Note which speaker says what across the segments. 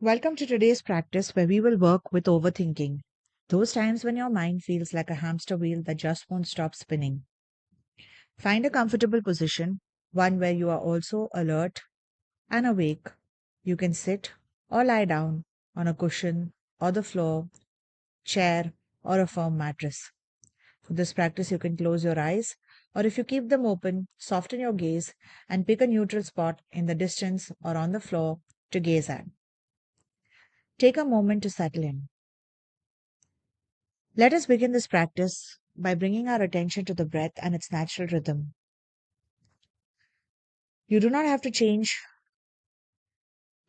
Speaker 1: Welcome to today's practice where we will work with overthinking. Those times when your mind feels like a hamster wheel that just won't stop spinning. Find a comfortable position, one where you are also alert and awake. You can sit or lie down on a cushion or the floor, chair, or a firm mattress. For this practice, you can close your eyes, or if you keep them open, soften your gaze and pick a neutral spot in the distance or on the floor to gaze at. Take a moment to settle in. Let us begin this practice by bringing our attention to the breath and its natural rhythm. You do not have to change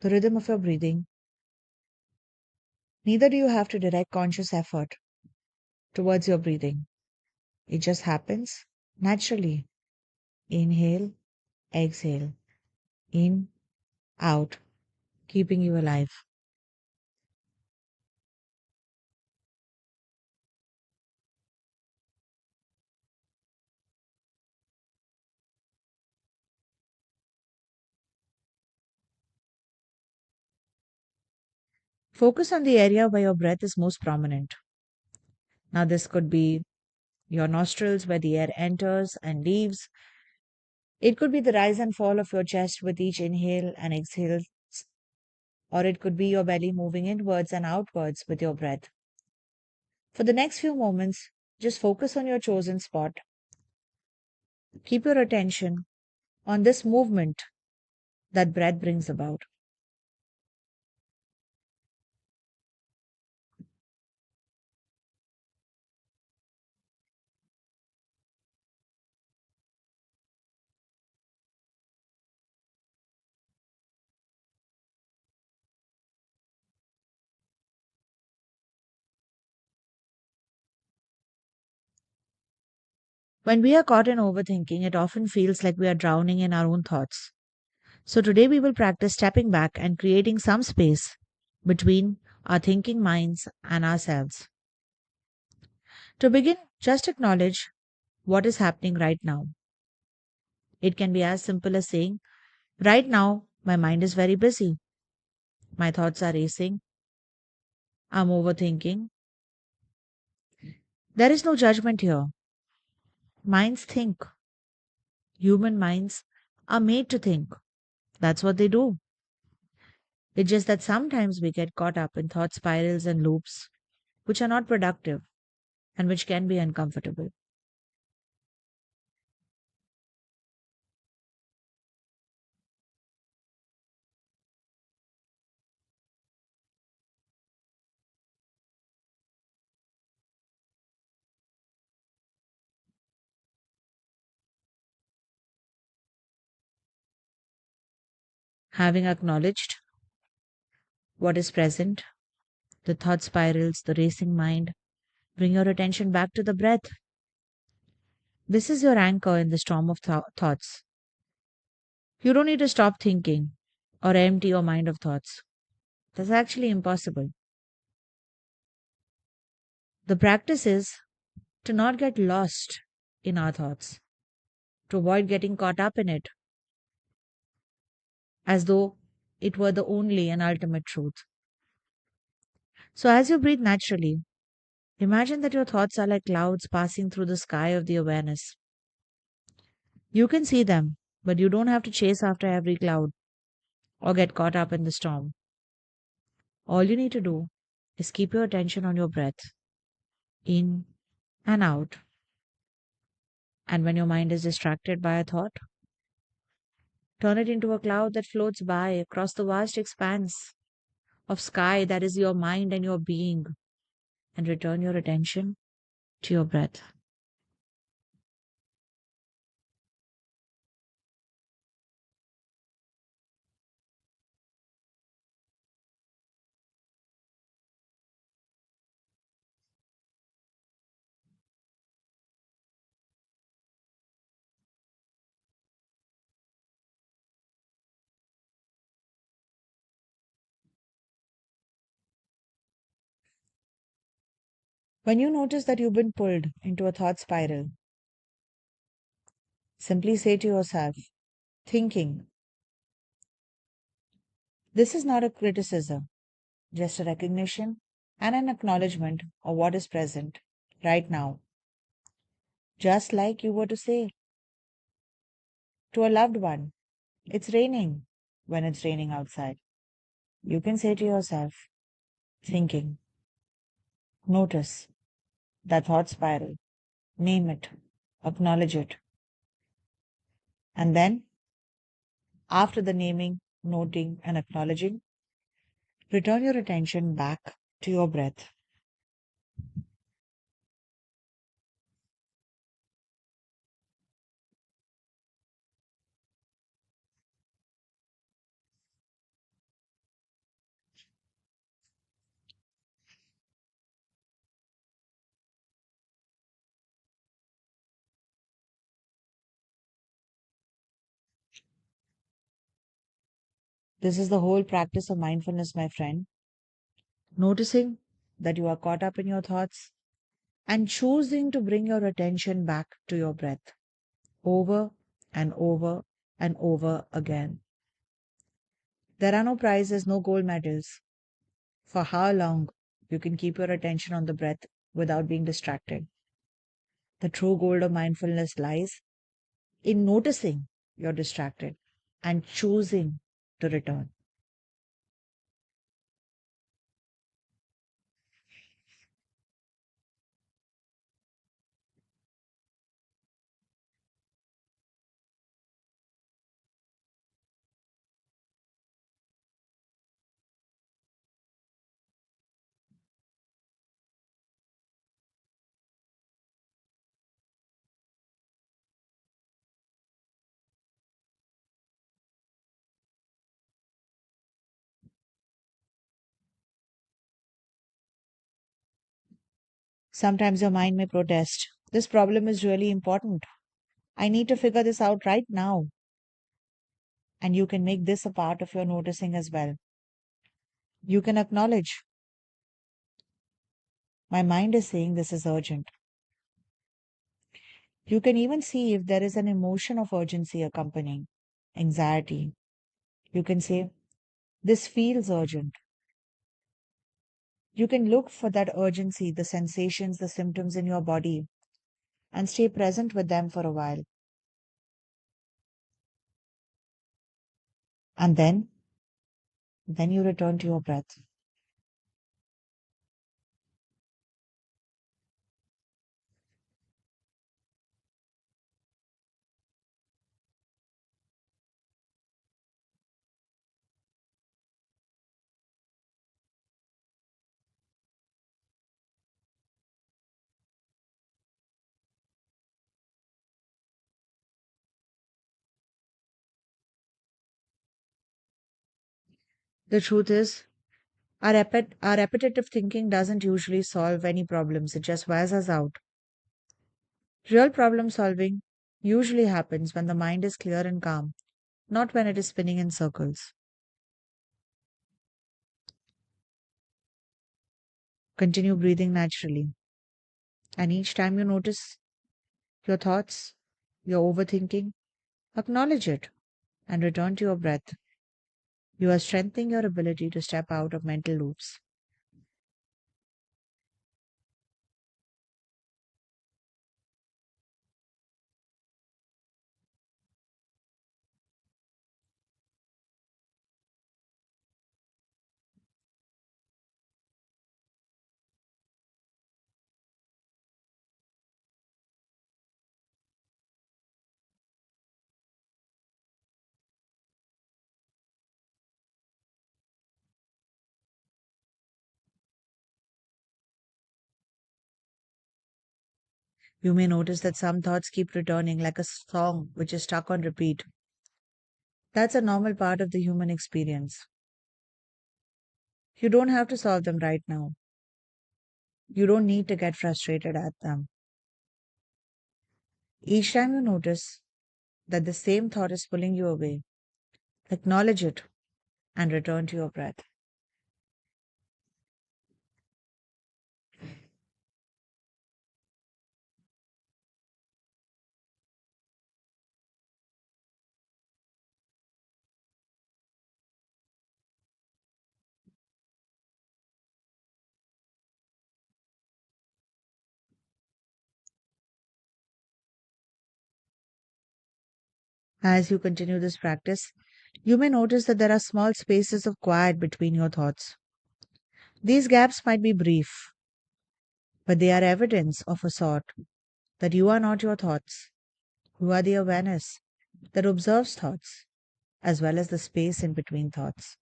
Speaker 1: the rhythm of your breathing, neither do you have to direct conscious effort towards your breathing. It just happens naturally. Inhale, exhale, in, out, keeping you alive. Focus on the area where your breath is most prominent. Now, this could be your nostrils where the air enters and leaves. It could be the rise and fall of your chest with each inhale and exhale, or it could be your belly moving inwards and outwards with your breath. For the next few moments, just focus on your chosen spot. Keep your attention on this movement that breath brings about. When we are caught in overthinking, it often feels like we are drowning in our own thoughts. So today we will practice stepping back and creating some space between our thinking minds and ourselves. To begin, just acknowledge what is happening right now. It can be as simple as saying, right now, my mind is very busy. My thoughts are racing. I'm overthinking. There is no judgment here. Minds think. Human minds are made to think. That's what they do. It's just that sometimes we get caught up in thought spirals and loops, which are not productive and which can be uncomfortable. Having acknowledged what is present, the thought spirals, the racing mind, bring your attention back to the breath. This is your anchor in the storm of thoughts. You don't need to stop thinking or empty your mind of thoughts. That's actually impossible. The practice is to not get lost in our thoughts, to avoid getting caught up in it as though it were the only and ultimate truth. So, as you breathe naturally, imagine that your thoughts are like clouds passing through the sky of the awareness. You can see them, but you don't have to chase after every cloud or get caught up in the storm. All you need to do is keep your attention on your breath, in and out. And when your mind is distracted by a thought, turn it into a cloud that floats by across the vast expanse of sky that is your mind and your being, and return your attention to your breath. When you notice that you've been pulled into a thought spiral, simply say to yourself, thinking, this is not a criticism. just a recognition and an acknowledgement of what is present right now. Just like you were to say to a loved one, it's raining when it's raining outside. You can say to yourself, thinking, notice that thought spiral, name it, acknowledge it, and then after the naming, noting, and acknowledging, return your attention back to your breath. This is the whole practice of mindfulness, my friend. Noticing that you are caught up in your thoughts and choosing to bring your attention back to your breath over and over and over again. There are no prizes, no gold medals for how long you can keep your attention on the breath without being distracted. The true gold of mindfulness lies in noticing you're distracted and choosing to return. Sometimes your mind may protest. This problem is really important. I need to figure this out right now. And you can make this a part of your noticing as well. You can acknowledge, my mind is saying this is urgent. You can even see if there is an emotion of urgency accompanying anxiety. You can say, this feels urgent. You can look for that urgency, the sensations, the symptoms in your body, and stay present with them for a while. And then you return to your breath. The truth is, our repetitive thinking doesn't usually solve any problems, it just wears us out. Real problem solving usually happens when the mind is clear and calm, not when it is spinning in circles. Continue breathing naturally. And each time you notice your thoughts, your overthinking, acknowledge it and return to your breath. You are strengthening your ability to step out of mental loops. You may notice that some thoughts keep returning like a song which is stuck on repeat. That's a normal part of the human experience. You don't have to solve them right now. You don't need to get frustrated at them. Each time you notice that the same thought is pulling you away, acknowledge it and return to your breath. As you continue this practice, you may notice that there are small spaces of quiet between your thoughts. These gaps might be brief, but they are evidence of a sort that you are not your thoughts. You are the awareness that observes thoughts as well as the space in between thoughts.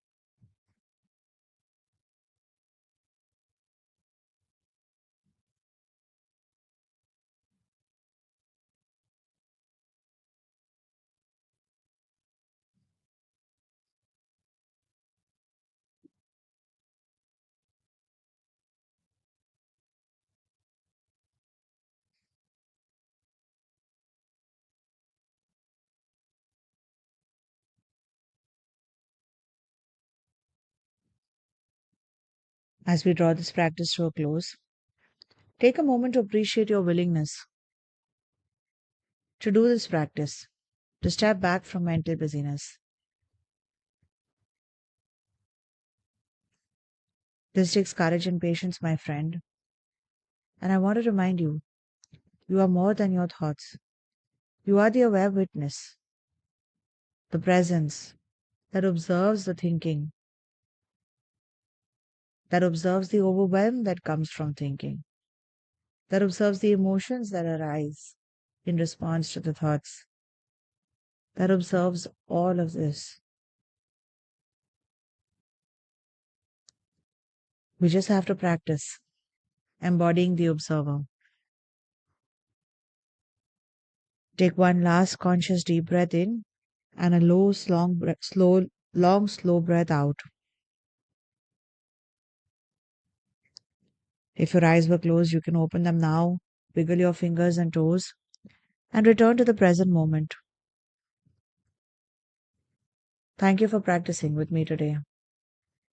Speaker 1: As we draw this practice to a close, take a moment to appreciate your willingness to do this practice, to step back from mental busyness. This takes courage and patience, my friend. And I want to remind you, you are more than your thoughts. You are the aware witness, the presence that observes the thinking, that observes the overwhelm that comes from thinking, that observes the emotions that arise in response to the thoughts, that observes all of this. We just have to practice embodying the observer. Take one last conscious deep breath in and a slow breath out. If your eyes were closed, you can open them now, wiggle your fingers and toes, and return to the present moment. Thank you for practicing with me today.